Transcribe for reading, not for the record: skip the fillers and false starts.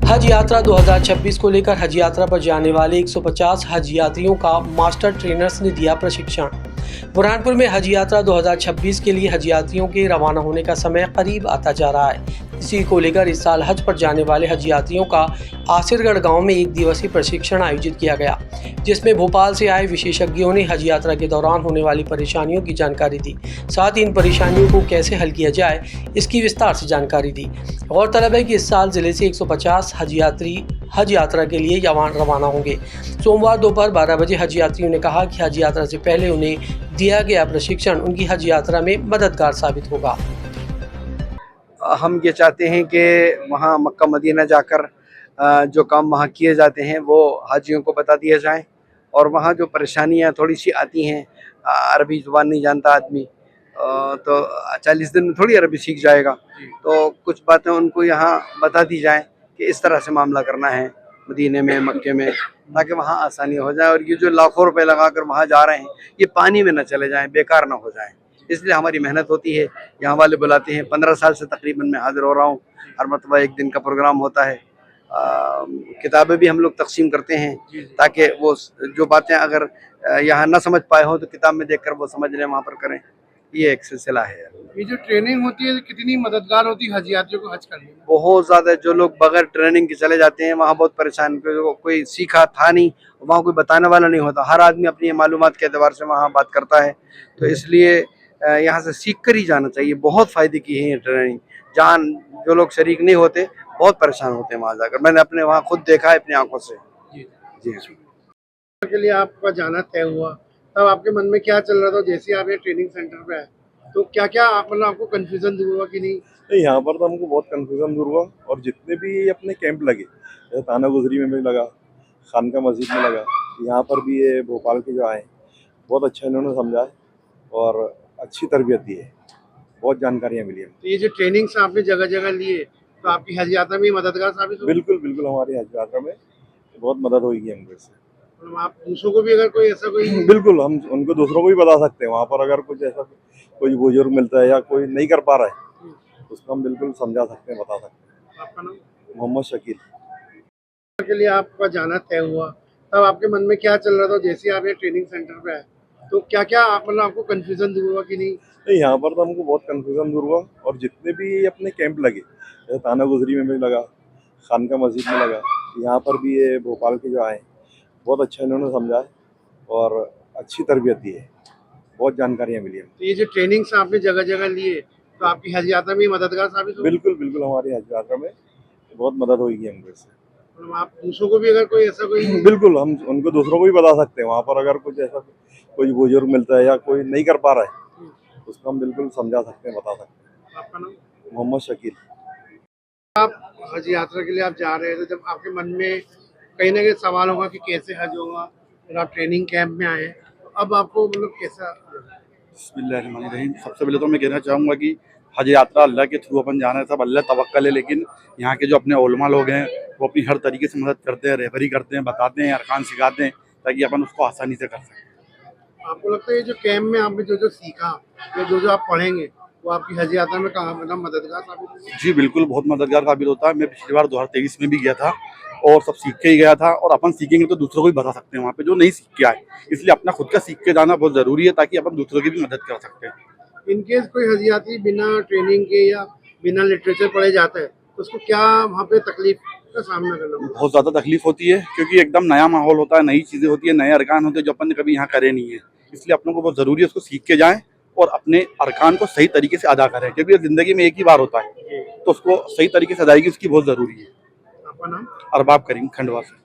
हज यात्रा 2026 को लेकर हज यात्रा पर जाने वाले 150 हज यात्रियों का मास्टर ट्रेनर्स ने दिया प्रशिक्षण। बुरहानपुर में हज यात्रा 2026 के लिए हज यात्रियों के रवाना होने का समय करीब आता जा रहा है। इसी को लेकर इस साल हज पर जाने वाले हज यात्रियों का आसिरगढ़ गांव में एक दिवसीय प्रशिक्षण आयोजित किया गया, जिसमें भोपाल से आए विशेषज्ञों ने हज यात्रा के दौरान होने वाली परेशानियों की जानकारी दी। साथ ही इन परेशानियों को कैसे हल किया जाए, इसकी विस्तार से जानकारी दी। गौरतलब है कि इस साल जिले से 150 हज यात्री हज यात्रा के लिए रवाना होंगे। सोमवार दोपहर 12 बजे हज यात्रियों ने कहा कि हज यात्रा से पहले उन्हें दिया गया प्रशिक्षण उनकी हज यात्रा में मददगार साबित होगा। हम ये चाहते हैं कि वहाँ मक्का मदीना जाकर जो काम वहाँ किए जाते हैं वो हाजियों को बता दिया जाए, और वहाँ जो परेशानियाँ थोड़ी सी आती हैं, अरबी ज़ुबान नहीं जानता आदमी, तो 40 दिन में थोड़ी अरबी सीख जाएगा, तो कुछ बातें उनको यहाँ बता दी जाएं कि इस तरह से मामला करना है मदीने में, मक्के में, ताकि वहाँ आसानी हो जाए। और ये जो लाखों रुपए लगा कर वहाँ जा रहे हैं, ये पानी में न चले जाएं, बेकार ना हो जाएं। इसलिए हमारी मेहनत होती है। यहाँ वाले बुलाते हैं, 15 साल से तकरीबन मैं हाजिर हो रहा हूँ। हर मरतबा एक दिन का प्रोग्राम होता है। किताबें भी हम लोग तकसीम करते हैं, ताकि वो जो बातें अगर यहाँ ना समझ पाए हो तो किताब में देखकर वो समझ लें, वहाँ पर करें। ये एक सिलसिला है। ये जो ट्रेनिंग होती है कितनी मददगार होती है हज यात्रियों को हज करने में? बहुत ज़्यादा। जो लोग बगैर ट्रेनिंग के चले जाते हैं वहाँ बहुत परेशान, कोई सीखा था नहीं, वहाँ कोई बताने वाला नहीं होता। हर आदमी अपनी मालूमात के एतबार से वहाँ बात करता है, तो इसलिए यहाँ से सीख कर ही जाना चाहिए। बहुत फ़ायदे की है ये ट्रेनिंग। जो लोग शरीक नहीं होते बहुत परेशान होते हैं वहाँ जाकर। मैंने अपने वहाँ खुद देखा है अपनी आंखों से। जी के लिए आपका जाना तय हुआ, तब आपके मन में क्या चल रहा था जैसे आप ये ट्रेनिंग सेंटर पे आए? तो क्या क्या मतलब आपको कंफ्यूजन दूर हुआ कि नहीं? यहाँ पर तो हमको बहुत कंफ्यूजन दूर हुआ, और जितने भी अपने कैंप लगे, जैसे थाना गुजरी में भी लगा, खानका मस्जिद में लगा, यहाँ पर भी ये भोपाल के जो आए बहुत अच्छा इन्होंने समझा और अच्छी तरबियत दी है, बहुत जानकारियाँ मिली हैं। तो ये जो ट्रेनिंग से आपने जगह जगह लिए, तो आपकी हज यात्रा में मददगार साबित हुई? बिल्कुल बिल्कुल, हमारी हज यात्रा में बहुत मदद होगी हमको इससे। मतलब आप दूसरों को भी अगर कोई ऐसा कोई बिल्कुल, हम उनको दूसरों को भी बता सकते हैं। वहाँ पर अगर कुछ ऐसा कोई बुजुर्ग मिलता है या कोई नहीं कर पा रहा है, उसको हम बिल्कुल समझा सकते हैं, बता सकते हैं। आपका नाम? मोहम्मद शकील। के लिए आपका जाना तय हुआ, तब आपके मन में क्या चल रहा था जैसे आप ये ट्रेनिंग सेंटर पे आए? तो क्या क्या मतलब आपको कंफ्यूजन दूर हुआ कि नहीं? यहाँ पर तो हमको बहुत कंफ्यूजन दूर हुआ, और जितने भी अपने कैंप लगे, जैसे थाना गुजरी में भी लगा, खानका मस्जिद में लगा, यहाँ पर भी ये भोपाल के जो आए बहुत अच्छा इन्होंने समझा और अच्छी तरबियत दी है, बहुत जानकारियाँ मिली हैं। तो ये जो ट्रेनिंग से आपने जगह जगह लिए, तो आपकी हज यात्रा में मददगार साबित हुई? बिल्कुल बिल्कुल, हमारी हज यात्रा में बहुत मदद होगी हमको इससे। मतलब आप दूसरों को भी अगर कोई ऐसा कोई बिल्कुल, हम उनको दूसरों को भी बता सकते हैं। वहाँ पर अगर कुछ ऐसा कोई बुजुर्ग मिलता है या कोई नहीं कर पा रहा है, उसको हम बिल्कुल समझा सकते हैं, बता सकते हैं। आपका नाम? मोहम्मद शकील। आप हज यात्रा के लिए आप जा रहे हैं, तो जब आपके मन में कहीं ना कहीं सवाल होगा कि कैसे हज होगा, फिर आप ट्रेनिंग कैंप में आए, तो अब आपको मतलब कैसा? बिस्मिल्लाहिर्रहमानिर्रहीम। सबसे पहले तो मैं कहना चाहूँगा कि हज यात्रा अल्लाह के थ्रू अपन जाना है, सब अल्लाह तवक्कल है, लेकिन यहाँ के जो अपने उलमा लोग हैं वो अपनी हर तरीके से मदद करते हैं, रहबरी करते हैं, बताते हैं, अरकान सिखाते हैं, ताकि अपन उसको आसानी से कर सकें। आपको लगता है ये जो कैंप में आपने जो जो सीखा या जो जो आप पढ़ेंगे वो आपकी हज यात्रा में कहाँ मतलब मददगार साबित होगा? जी बिल्कुल, बहुत मददगार साबित होता है। मैं पिछली बार 2023 में भी गया था और सब सीख के ही गया था, और अपन सीखेंगे तो दूसरों को भी बता सकते हैं वहाँ पे जो नहीं सीख के आए। इसलिए अपना खुद का सीख के जाना बहुत ज़रूरी है, ताकि अपन दूसरों की भी मदद कर सकते हैं। इनकेस कोई हज यात्री बिना ट्रेनिंग के या बिना लिटरेचर पढ़े जाता है, तो उसको क्या वहाँ पे तकलीफ का सामना करना पड़ता है? बहुत ज़्यादा तकलीफ होती है, क्योंकि एकदम नया माहौल होता है, नई चीज़ें होती है, नए अरकान होते हैं जो अपन ने कभी यहाँ करे नहीं है। इसलिए अपनों को बहुत ज़रूरी है उसको सीख के जाएँ और अपने अरकान को सही तरीके से अदा करें, क्योंकि ज़िंदगी में एक ही बार होता है, तो उसको सही तरीके से अदायगी उसकी बहुत ज़रूरी है। आपका नाम? अरबाब करीम, खंडवा से।